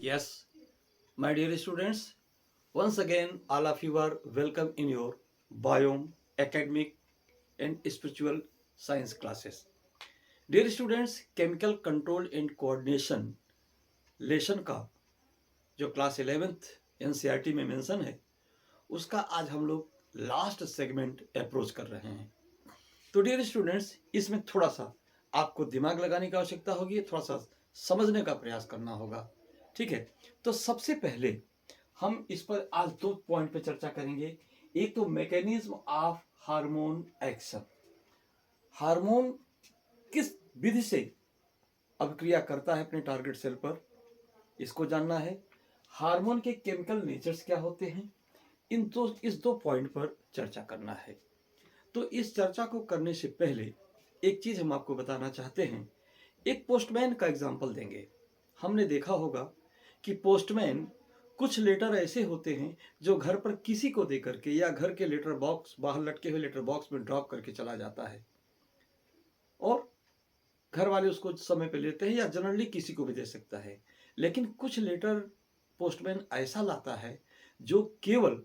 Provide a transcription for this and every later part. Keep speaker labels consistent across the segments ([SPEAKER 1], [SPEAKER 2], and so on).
[SPEAKER 1] Yes, my dear students, once again, all of you are welcome in your biome, academic, and spiritual science classes. Dear students, chemical control and coordination लेशन का जो class 11th NCERT में mention है उसका आज हम लोग last segment approach कर रहे हैं। तो डियर स्टूडेंट्स, इसमें थोड़ा सा आपको दिमाग लगाने की आवश्यकता होगी, थोड़ा सा समझने का प्रयास करना होगा। ठीक है, तो सबसे पहले हम इस पर आज दो पॉइंट पे चर्चा करेंगे। एक तो mechanism of hormone action, hormone किस विधि से अभिक्रिया करता है अपने टारगेट सेल पर, इसको जानना है। हार्मोन के केमिकल नेचर्स क्या होते हैं, इस दो पॉइंट पर चर्चा करना है। तो इस चर्चा को करने से पहले एक चीज हम आपको बताना चाहते हैं। एक पोस्टमैन का एग्जाम्पल देंगे। हमने देखा होगा कि पोस्टमैन कुछ लेटर ऐसे होते हैं जो घर पर किसी को दे करके या घर के लेटर बॉक्स, बाहर लटके हुए लेटर बॉक्स में ड्रॉप करके चला जाता है और घर वाले उसको समय पे लेते हैं, या जनरली किसी को भी दे सकता है। लेकिन कुछ लेटर पोस्टमैन ऐसा लाता है जो केवल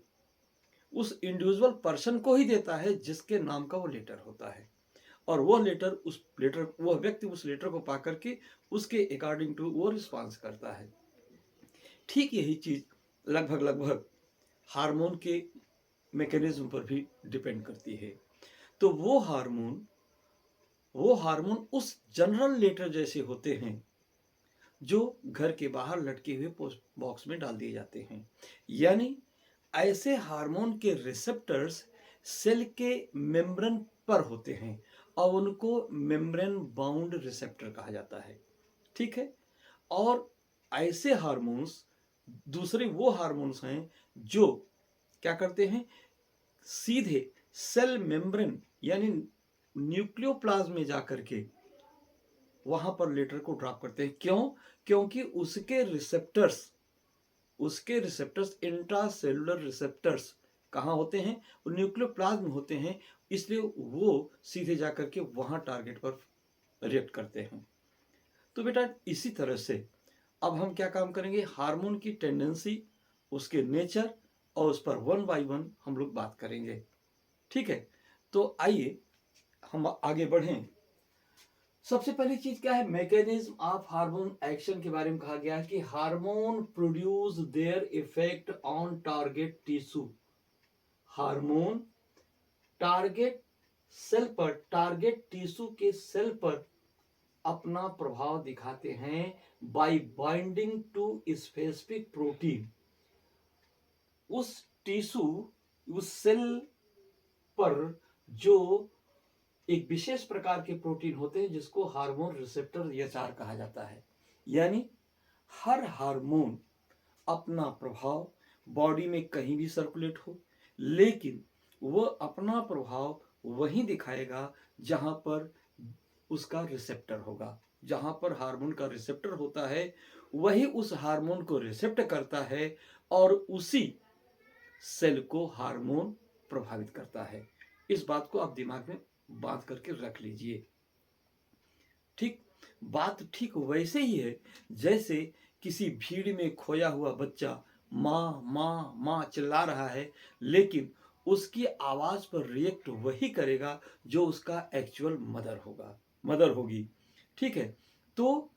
[SPEAKER 1] उस इंडिविजुअल पर्सन को ही देता है जिसके नाम का वो लेटर होता है, और वो व्यक्ति उस लेटर को पा करके उसके अकॉर्डिंग टू वो रिस्पॉन्स करता है। ठीक यही चीज लगभग हार्मोन के मैकेनिज्म पर भी डिपेंड करती है। तो वो हार्मोन उस जनरल लेटर जैसे होते हैं जो घर के बाहर लटके हुए पोस्ट बॉक्स में डाल दिए जाते हैं। यानी ऐसे हार्मोन के रिसेप्टर्स सेल के मेम्ब्रेन पर होते हैं और उनको मेम्ब्रेन बाउंड रिसेप्टर कहा जाता है। ठीक है, और ऐसे हार्मोन्स दूसरे वो हार्मोन्स हैं जो क्या करते हैं, सीधे सेल मेम्ब्रेन यानी न्यूक्लियोप्लाज्म में जाकर के वहां पर लेटर को ड्रॉप करते हैं। क्यों? क्योंकि उसके रिसेप्टर्स इंट्रासेलुलर रिसेप्टर्स कहाँ होते हैं, वो न्यूक्लियोप्लाज्म होते हैं, इसलिए वो सीधे जाकर के वहां टारगेट पर रिएक्ट करते हैं। तो बेटा इसी तरह से अब हम क्या काम करेंगे, हार्मोन की टेंडेंसी, उसके नेचर और उस पर वन बाय वन हम लोग बात करेंगे। ठीक है, तो आइए हम आगे बढ़ें। सबसे पहली चीज क्या है, मैकेनिज्म ऑफ हार्मोन एक्शन के बारे में कहा गया है कि hormone produce their effect on target tissue. Hormone target tissue के सेल पर अपना प्रभाव दिखाते हैं by binding to specific protein. उस सेल पर जो एक विशेष प्रकार के प्रोटीन होते हैं जिसको हार्मोन रिसेप्टर एचआर कहा जाता है। यानी हर हार्मोन अपना प्रभाव बॉडी में कहीं भी सर्कुलेट हो, लेकिन वो अपना प्रभाव वहीं दिखाएगा जहां पर उसका रिसेप्टर होगा। जहां पर हार्मोन का रिसेप्टर होता है वही उस हार्मोन को रिसेप्ट करता है और उसी सेल को हार्मोन प्रभावित करता है। इस बात को आप दिमाग में बांध करके रख लीजिए। ठीक, बात ठीक वैसे ही है जैसे किसी भीड़ में खोया हुआ बच्चा माँ माँ माँ चिल्ला रहा है, लेकिन उसकी आवाज पर रिएक्ट वही करेगा जो उसका एक्चुअल मदर होगी। ठीक है, तो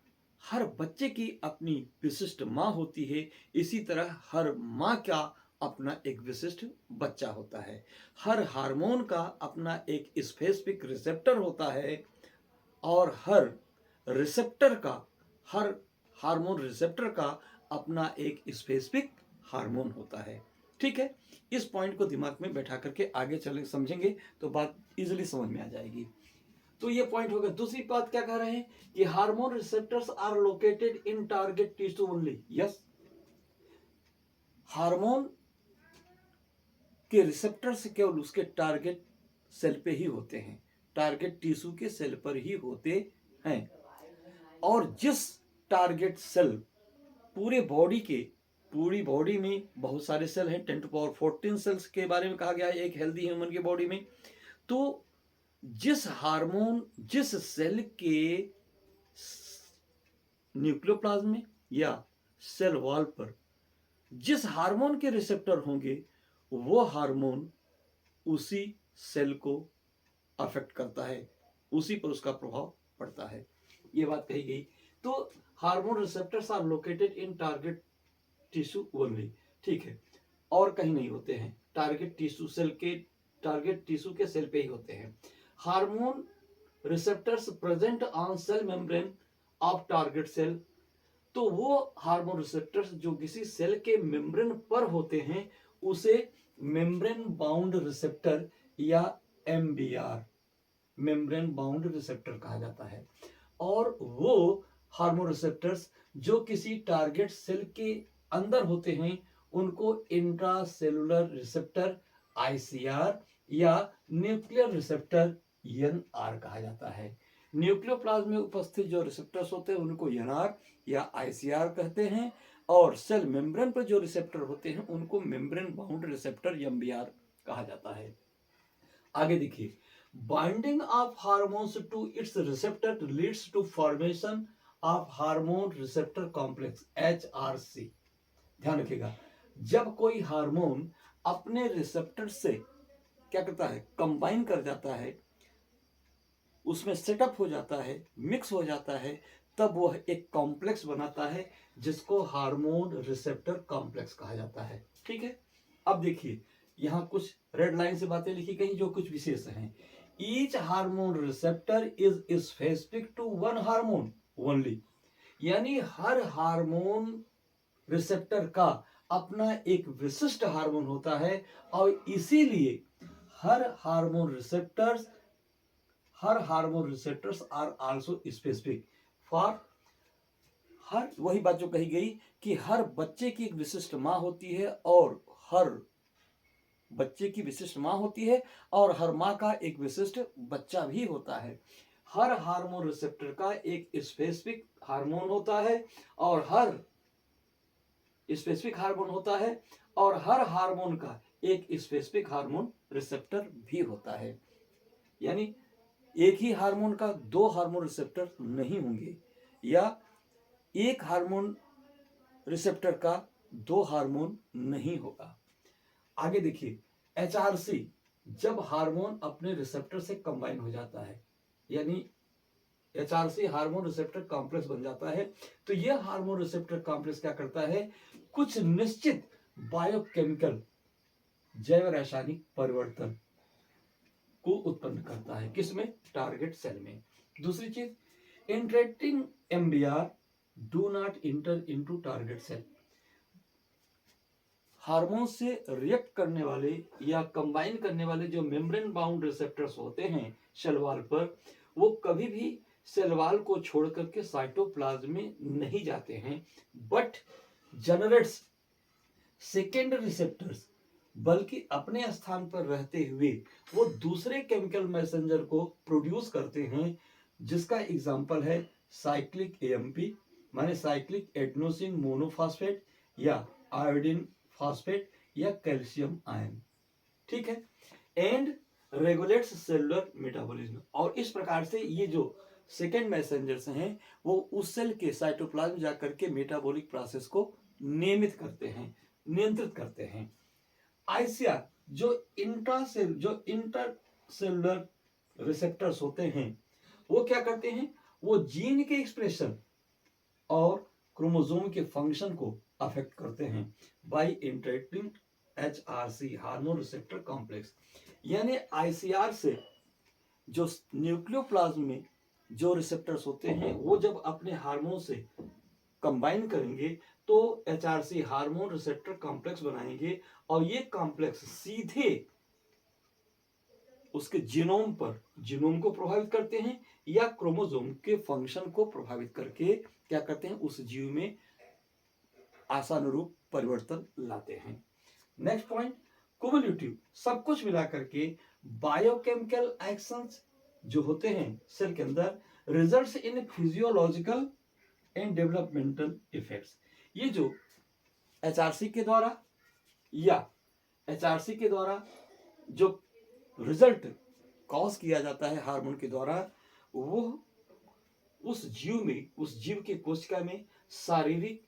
[SPEAKER 1] हर बच्चे की अपनी विशिष्ट माँ होती है, इसी तरह हर माँ का अपना एक विशिष्ट बच्चा होता है। हर हार्मोन का अपना एक स्पेसिफिक रिसेप्टर होता है और हर हार्मोन रिसेप्टर का अपना एक स्पेसिफिक हार्मोन होता है। ठीक है, इस पॉइंट को दिमाग में बैठा करके आगे चले समझेंगे तो बात इजीली समझ में आ जाएगी। तो ये पॉइंट हो गया। दूसरी बात क्या कह रहे हैं कि hormone receptors are located in target tissue only. Yes, hormone के रिसेप्टर्स केवल उसके टारगेट सेल पे ही होते हैं, टारगेट टिश्यू के सेल पर ही होते हैं। और जिस टारगेट सेल पूरी बॉडी में बहुत सारे सेल हैं, 10 to power 14 सेल्स के बारे में कहा गया है एक हेल्दी ह्यूमन की बॉडी में। तो जिस सेल के न्यूक्लियोप्लाज्म में या सेल वॉल पर जिस हार्मोन के रिसेप्टर होंगे वो हार्मोन उसी सेल को अफेक्ट करता है, उसी पर उसका प्रभाव पड़ता है, ये बात कही गई। तो hormone receptors are located in target tissue only, ठीक है, और कहीं नहीं होते हैं, टारगेट टिश्यू के सेल पे ही होते हैं। Hormone receptors present on cell membrane of target cell, तो वो हार्मोन रिसेप्टर्स जो किसी सेल के मेम्ब्रेन पर होते हैं उसे मेम्ब्रेन बाउंड रिसेप्टर या एमबीआर, मेम्ब्रेन बाउंड रिसेप्टर कहा जाता है। और वो हार्मोन रिसेप्टर्स जो किसी टारगेट सेल के अंदर होते हैं उनको इंट्रासेलुलर रिसेप्टर आईसीआर या न्यूक्लियर रिसेप्टर एनआर कहा जाता है। न्यूक्लियोप्लाज्म में उपस्थित जो रिसेप्टर्स होते हैं उनको एनआर या आईसीआर कहते हैं, और सेल मेम्ब्रेन पर जो रिसेप्टर होते हैं उनको मेम्ब्रेन बाउंड रिसेप्टर एमबीआर कहा जाता है। आगे देखिए, binding of hormones to its receptor leads to formation of hormone receptor complex HRC. ध्यान रखिएगा, जब कोई हार्मोन अपने रिसेप्टर से क्या करता है, कंबाइन कर जाता है, उसमें सेटअप हो जाता है, मिक्स हो जाता है, तब वह एक कॉम्प्लेक्स बनाता है जिसको हार्मोन रिसेप्टर कॉम्प्लेक्स कहा जाता है। ठीक है, अब देखिए यहां कुछ रेड लाइन से बातें लिखी गई जो कुछ विशेष हैं। Each hormone receptor is specific to one hormone only, यानी हर हार्मोन रिसेप्टर का अपना एक विशिष्ट हार्मोन होता है, और इसीलिए हर hormone receptors are also specific for, हर वही बात जो कही गई कि हर बच्चे की एक विशिष्ट मां होती है, और हर बच्चे की विशिष्ट मां होती है, और हर मां का एक विशिष्ट बच्चा भी होता है। हर हार्मोन रिसेप्टर का एक स्पेसिफिक हार्मोन होता है, और हर स्पेसिफिक हार्मोन होता है, और हर हार्मोन का एक स्पेसिफिक हार्मोन रिसेप्टर भी होता है। यानी एक ही हार्मोन का दो हार्मोन रिसेप्टर नहीं होंगे, या एक हार्मोन रिसेप्टर का दो हार्मोन नहीं होगा। आगे देखिए, एचआरसी जब हार्मोन अपने रिसेप्टर से कंबाइन हो जाता है, यानी एचआरसी हार्मोन रिसेप्टर कॉम्प्लेक्स बन जाता है, तो यह हार्मोन रिसेप्टर कॉम्प्लेक्स क्या करता है, कुछ निश्चित बायोकेमिकल जैव रासायनिक परिवर्तन को उत्पन्न करता है, किसमें, टारगेट सेल में। दूसरी चीज, interacting MBR do not enter into target cell, hormone से रिएक्ट करने वाले या कंबाइन करने वाले जो मेम्ब्रेन बाउंड रिसेप्टर्स होते हैं सेल वॉल पर, वो कभी भी सेल वॉल को छोड़ करके साइटोप्लाज्म में नहीं जाते हैं, बट जनरेट्स सेकेंड रिसेप्टर्स, बल्कि अपने स्थान पर रहते हुए वो दूसरे केमिकल मैसेंजर को प्रोड्यूस करते हैं, जिसका एग्जांपल है साइक्लिक एएमपी माने साइक्लिक एडेनोसिन मोनोफॉस्फेट, या आयोडीन फॉस्फेट, या कैल्शियम आयन। ठीक है, एंड रेगुलेट्स सेलुलर मेटाबॉलिज्म, और इस प्रकार से ये जो सेकेंड मैसेंजर्स हैं वो उस सेल के साइटोप्लाज्म जाकर के मेटाबॉलिक प्रोसेस को नियमित करते हैं, नियंत्रित करते हैं। आईसीआर जो इंटरसेलुलर रिसेप्टर्स होते हैं वो क्या करते हैं, वो जीन के एक्सप्रेशन और क्रोमोसोम के फंक्शन को अफेक्ट करते हैं by interacting HRC hormone receptor complex. यानी आईसीआर से जो न्यूक्लियोप्लाज्म में जो रिसेप्टर्स होते हैं वो जब अपने हार्मोन से कंबाइन करेंगे तो एचआरसी हार्मोन रिसेप्टर कॉम्प्लेक्स बनाएंगे, और ये कॉम्प्लेक्स सीधे उसके जीनोम पर, जीनोम को प्रभावित करते हैं, या क्रोमोसोम के फंक्शन को प्रभावित करके क्या करते हैं, उस जीव में आशानुरूप परिवर्तन लाते हैं। नेक्स्ट पॉइंट, क्युमुलेटिव, सब कुछ मिलाकर के बायोकेमिकल एक्शंस जो होते हैं सेल के अंदर results in physiological and developmental effects. ये जो एचआरसी के द्वारा जो रिजल्ट कॉज किया जाता है हार्मोन के द्वारा, वो उस जीव के कोशिका में शारीरिक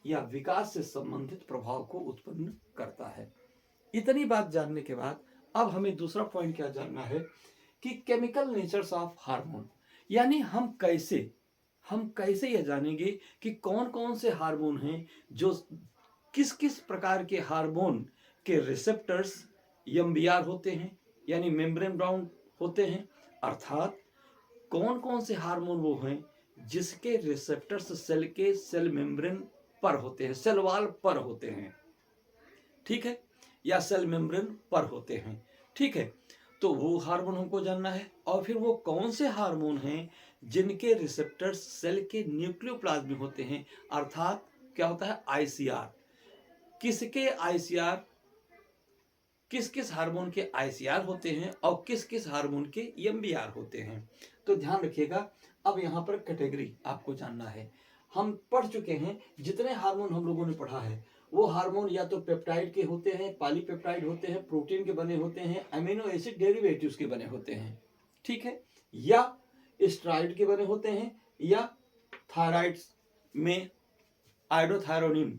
[SPEAKER 1] या विकास से संबंधित प्रभाव को उत्पन्न करता है। इतनी बात जानने के बाद अब हमें दूसरा पॉइंट क्या जानना है कि केमिकल नेचर्स ऑफ हार्मोन, यानी हम कैसे यह जानेंगे कि कौन कौन से हार्मोन हैं, जो किस किस प्रकार के हार्मोन के रिसेप्टर्स एमबीआर होते हैं, यानी मेम्ब्रेन बाउंड होते हैं, अर्थात कौन कौन से हार्मोन वो हैं जिसके रिसेप्टर्स सेल के सेल मेम्ब्रेन पर होते हैं, सेल वॉल पर होते हैं, ठीक है, या सेल मेम्ब्रेन पर होते हैं, ठीक है। तो वो हार्मोन हमको जानना है। और फिर वो कौन से हार्मोन हैं जिनके रिसेप्टर्स सेल के न्यूक्लियोप्लाज्म में होते हैं, अर्थात क्या होता है आईसीआर, किसके आईसीआर, किस किस हार्मोन के आईसीआर होते हैं और किस किस हार्मोन के एमबीआर होते हैं। तो ध्यान रखिएगा, अब यहाँ पर कैटेगरी आपको जानना है। हम पढ़ चुके हैं, जितने हार्मोन हम लोगों ने पढ़ा है वो हार्मोन या तो पेप्टाइड के होते हैं, पॉलीपेप्टाइड होते हैं, प्रोटीन के बने होते हैं, अमीनो एसिड डेरिवेटिव्स के बने होते हैं, ठीक है, या स्टेरॉइड के बने होते हैं, या थायराइड में आयोडोथायरोनिन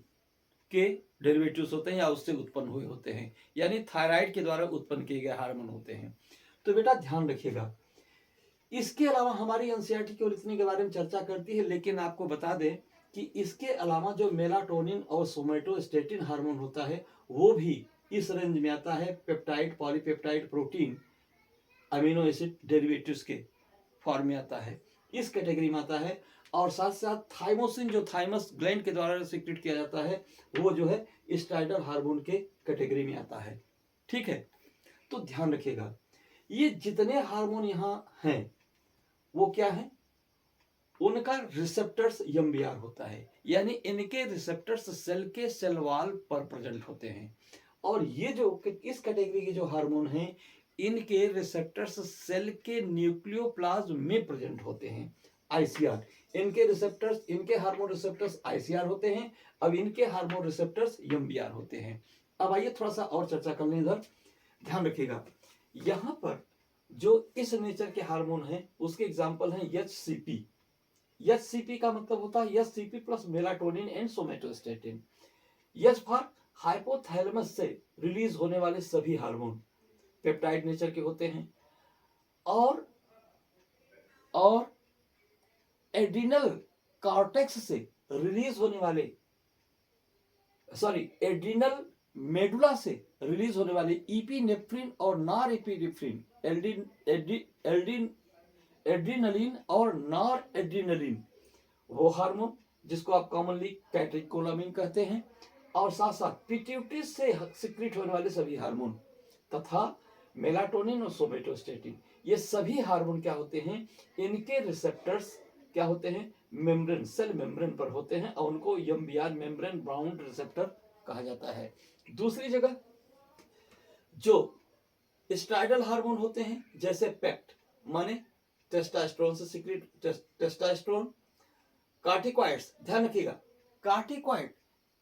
[SPEAKER 1] के डेरिवेटिव्स होते हैं या उससे उत्पन्न हुए होते हैं, यानी थायराइड के द्वारा उत्पन्न किए गए हार्मोन होते हैं। तो बेटा ध्यान रखिएगा, इसके अलावा हमारी एनसीईआरटी केवल इतने के बारे में चर्चा करती है, लेकिन आपको बता दें कि इसके अलावा जो मेलाटोनिन और सोमेटोस्टेटिन हार्मोन होता है वो भी इस रेंज में आता है, peptide, polypeptide, protein, amino acid derivatives के फॉर्म में आता है, इस कैटेगरी में आता है। और साथ साथ थाइमोसिन जो थाइमस ग्लैंड के द्वारा सिक्रेट किया जाता है वो जो है स्टाइडल हार्मोन के कैटेगरी में आता है, ठीक है। तो ध्यान रखिएगा, ये जितने हार्मोन यहाँ हैं वो क्या है, उनका रिसेप्टर्स एमबीआर होता है, यानी इनके रिसेप्टर्स सेल के सेल वॉल पर प्रेजेंट होते हैं। और ये जो इस कैटेगरी के जो हार्मोन हैं इनके रिसेप्टर्स सेल के न्यूक्लियोप्लाज्म में प्रेजेंट होते हैं, आईसीआर। इनके रिसेप्टर्स, इनके हार्मोन रिसेप्टर्स आईसीआर होते हैं, अब इनके हार्मोन रिसेप्टर्स एमबीआर होते हैं। अब आइए थोड़ा सा और चर्चा कर लें इधर। ध्यान रखिएगा, यहाँ पर जो इस नेचर के हार्मोन हैं उसके एग्जाम्पल हैं एचसीपी। एचसीपी का मतलब होता है HCP plus melatonin and somatostatin. H for hypothalamus से रिलीज होने वाले सभी हार्मोन पेप्टाइड नेचर के होते हैं, और एड्रिनल कॉर्टेक्स से रिलीज होने वाले, एड्रिनल मेडुला से रिलीज होने वाले इपिनेफ्रिन और नॉर एपिनेफ्रिन, एड्रिनलिन और नॉर एड्रिनलिन, वो हार्मोन जिसको आप कॉमनली कैटेकोलामिन कहते हैं, और साथ साथ पिट्यूटरी से सिक्रीट होने वाले सभी हार्मोन तथा मेलाटोनिन और सोमेटोस्टेटिन, ये सभी हार्मोन क्या होते हैं, इनके रिसेप्टर्स क्या होते हैं, मेम्ब्रेन, सेल मेम्ब्रेन पर होते हैं और उनको एमबीआर, मेम्ब्रेन बाउंड रिसेप्टर कहा जाता है। दूसरी जगह जो स्टाइडल हार्मोन होते हैं जैसे पेक्ट माने टेस्टोस्टेरोन से सिक्रीट टेस्टोस्टेरोन, कार्टिकॉइड्स, ध्यान रखिएगा, कार्टिकॉइड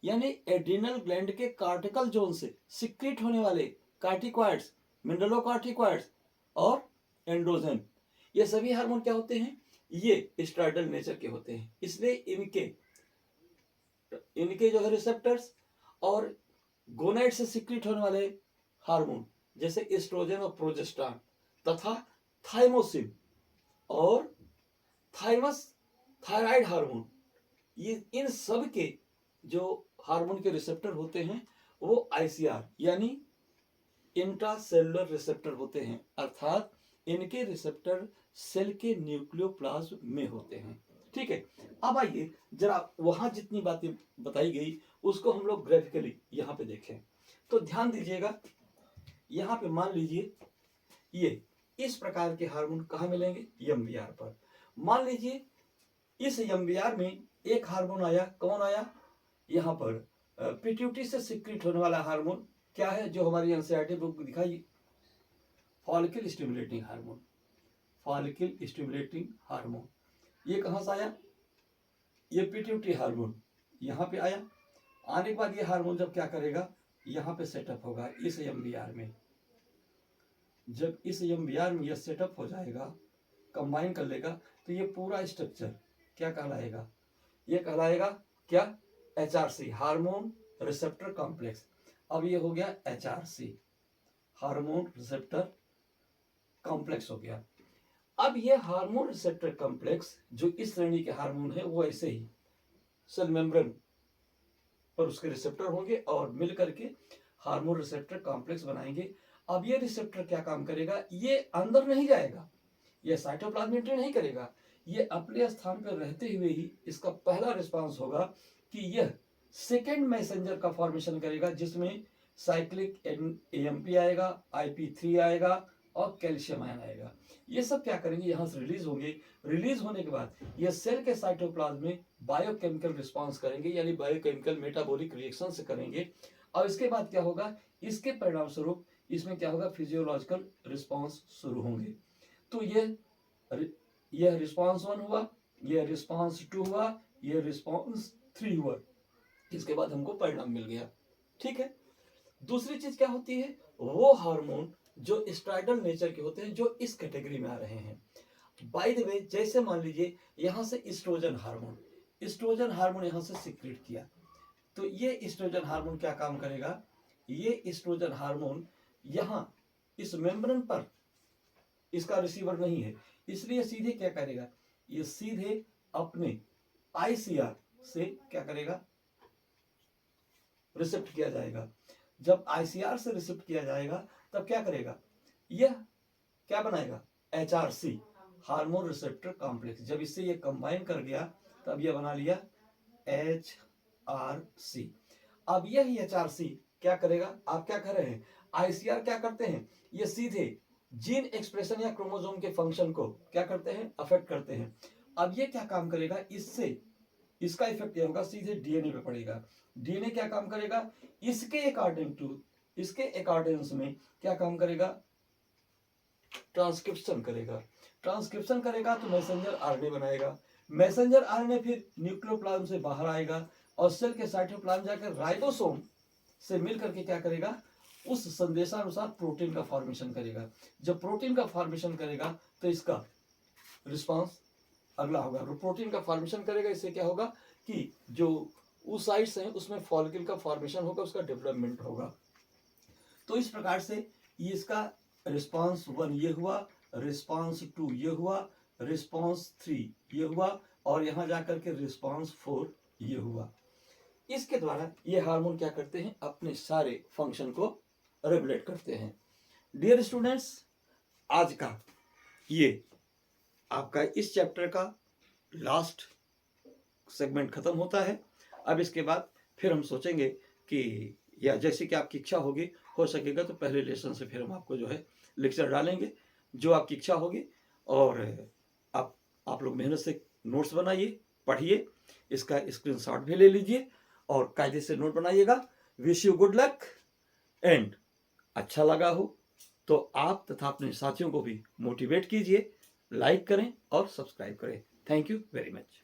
[SPEAKER 1] यानी एड्रिनल ग्लैंड के कार्टिकल जोन से सिक्रीट होने वाले कार्टिकॉइड्स, मिनरलोकार्टिकॉइड्स और एंड्रोजन, ये सभी हार्मोन क्या होते हैं, ये स्टाइडल नेचर के होते हैं। इसलिए इनके जो है रिसेप्टर्स और गोनाइड से सिक्रीट होने वाले हार्मोन जैसे एस्ट्रोजन और प्रोजेस्टेरॉन तथा थाइमोसिन और थाइमस थायराइड हार्मोन, ये इन सब के जो हार्मोन के रिसेप्टर होते हैं वो आईसीआर यानी इंट्रासेलुलर रिसेप्टर होते हैं, अर्थात इनके रिसेप्टर सेल के न्यूक्लियोप्लाज्म में होते हैं, ठीक है। अब आइए जरा वहां जितनी बातें बताई गई उसको हम लोग ग्राफिकली यहाँ पे देखें। तो ध्यान दीजिएगा, यहाँ पे मान लीजिए ये इस प्रकार के हार्मोन कहाँ मिलेंगे, एमबीआर पर। मान लीजिए इस एमबीआर में एक हार्मोन आया, कौन आया, यहाँ पर पिट्यूटरी से सिक्रीट होने वाला हार्मोन क्या है जो हमारी एनसीईआरटी बुक दिखाई, follicle stimulating hormone, follicle stimulating hormone. ये कहाँ से आया, ये पिट्यूटरी हार्मोन यहाँ पे आया। आने के बाद ये हार्मोन जब क्या करेगा, यहाँ पे सेटअप होगा इस एमबीआर में। जब इस एमबीआर में यह सेटअप हो जाएगा कंबाइन कर लेगा तो ये पूरा स्ट्रक्चर क्या कहलाएगा, ये कहलाएगा क्या, HRC, हार्मोन रिसेप्टर कॉम्प्लेक्स। अब ये हो गया HRC, हार्मोन रिसेप्टर कॉम्प्लेक्स हो गया। अब ये हार्मोन रिसेप्टर कॉम्प्लेक्स जो इस श्रेणी के हार्मोन है वो ऐसे ही सेल मेम्ब्रेन पर उसके रिसेप्टर होंगे और मिल करके हार्मोन रिसेप्टर कॉम्प्लेक्स बनाएंगे। अब ये रिसेप्टर क्या काम करेगा, ये अंदर नहीं जाएगा, ये साइटोप्लाज्म एंट्री नहीं करेगा, ये अपने स्थान पर रहते हुए ही इसका पहला रिस्पांस होगा कि यह सेकेंड मैसेंजर का फॉर्मेशन करेगा जिसमें साइक्लिक AMP आएगा, IP3 आएगा और कैल्शियम आयन आएगा। ये सब क्या करेंगे, यहाँ से रिलीज होंगे। रिलीज होने के बाद ये सेल के साइटोप्लाज्म में बायोकेमिकल रिस्पांस करेंगे, यानी बायोकेमिकल मेटाबॉलिक रिएक्शन से करेंगे। और इसके बाद क्या होगा, इसके परिणाम स्वरूप इसमें क्या होगा, फिजियोलॉजिकल रिस्पांस शुरू होंगे। तो यह रिस्पांस 1 हुआ, यह रिस्पांस 2 हुआ, यह रिस्पांस 3 हुआ। इसके बाद हमको परिणाम मिल गया। ठीक है। दूसरी चीज क्या होती है, वो हार्मोन जो स्ट्राइडल नेचर के होते हैं जो इस कैटेगरी में आ रहे हैं। बाय द वे, जैसे मान लीजिए यहां से एस्ट्रोजन हार्मोन यहां से सीक्रेट किया, तो ये एस्ट्रोजन हार्मोन क्या काम करेगा, ये एस्ट्रोजन हार्मोन यहां इस मेम्ब्रेन पर इसका रिसीवर नहीं है, इसलिए सीधे क्या करेगा, ये सीधे अपने ICR से क्या करेगा, रिसेप्ट किया जाएगा। जब ICR से रिसेप्ट किया जाएगा तब क्या करेगा, यह क्या बनाएगा, HRC, हार्मोन रिसेप्टर कॉम्प्लेक्स। जब इससे ये कंबाइन कर गया तब यह बना लिया HRC। अब यह HRC क्या करेगा, आप क्या कर रहे हैं, ICR क्या करते हैं, ये सीधे जीन एक्सप्रेशन या क्रोमोसोम के फंक्शन को क्या करते हैं, अफेक्ट करते हैं। अब ये क्या काम करेगा, इससे इसका इफेक्ट यह होगा, सीधे DNA पे पड़ेगा। DNA क्या काम करेगा, इसके अकॉर्डिंग्स में क्या काम करेगा, ट्रांसक्रिप्शन करेगा तो मैसेंजर RNA बनाएगा। मैसेंजर RNA फिर न्यूक्लियोप्लाज्म से बाहर आएगा और सेल के साइटोप्लाज्म जाकर राइबोसोम से मिल करके क्या करेगा, उस संदेशानुसार प्रोटीन का फॉर्मेशन करेगा। जब प्रोटीन का फॉर्मेशन करेगा तो इसका रिस्पांस अगला होगा, प्रोटीन का फॉर्मेशन करेगा। इससे क्या होगा कि जो उस साइट्स हैं उसमें फॉलिकल का फॉर्मेशन होगा, उसका डेवलपमेंट होगा। तो इस प्रकार से ये इसका रिस्पांस 1 ये हुआ, रिस्पांस 2 ये हुआ, रिस्पांस 3 ये हुआ और यहां जाकर के रिस्पांस 4 ये हुआ। इसके द्वारा ये हार्मोन क्या करते हैं, अपने सारे फंक्शन को रेगुलेट करते हैं। डियर स्टूडेंट्स, आज का ये आपका इस चैप्टर का लास्ट सेगमेंट खत्म होता है। अब इसके बाद फिर हम सोचेंगे कि या जैसे कि आपकी इच्छा होगी, हो सकेगा तो पहले लेसन से फिर हम आपको जो है लेक्चर डालेंगे, जो आपकी इच्छा होगी। और आप लोग मेहनत से नोट्स बनाइए, पढ़िए, इसका स्क्रीनशॉट भी ले लीजिए और कायदे से नोट बनाइएगा। Wish you good luck and अच्छा लगा हो तो आप तथा अपने साथियों को भी मोटिवेट कीजिए, लाइक करें और सब्सक्राइब करें। Thank you very much.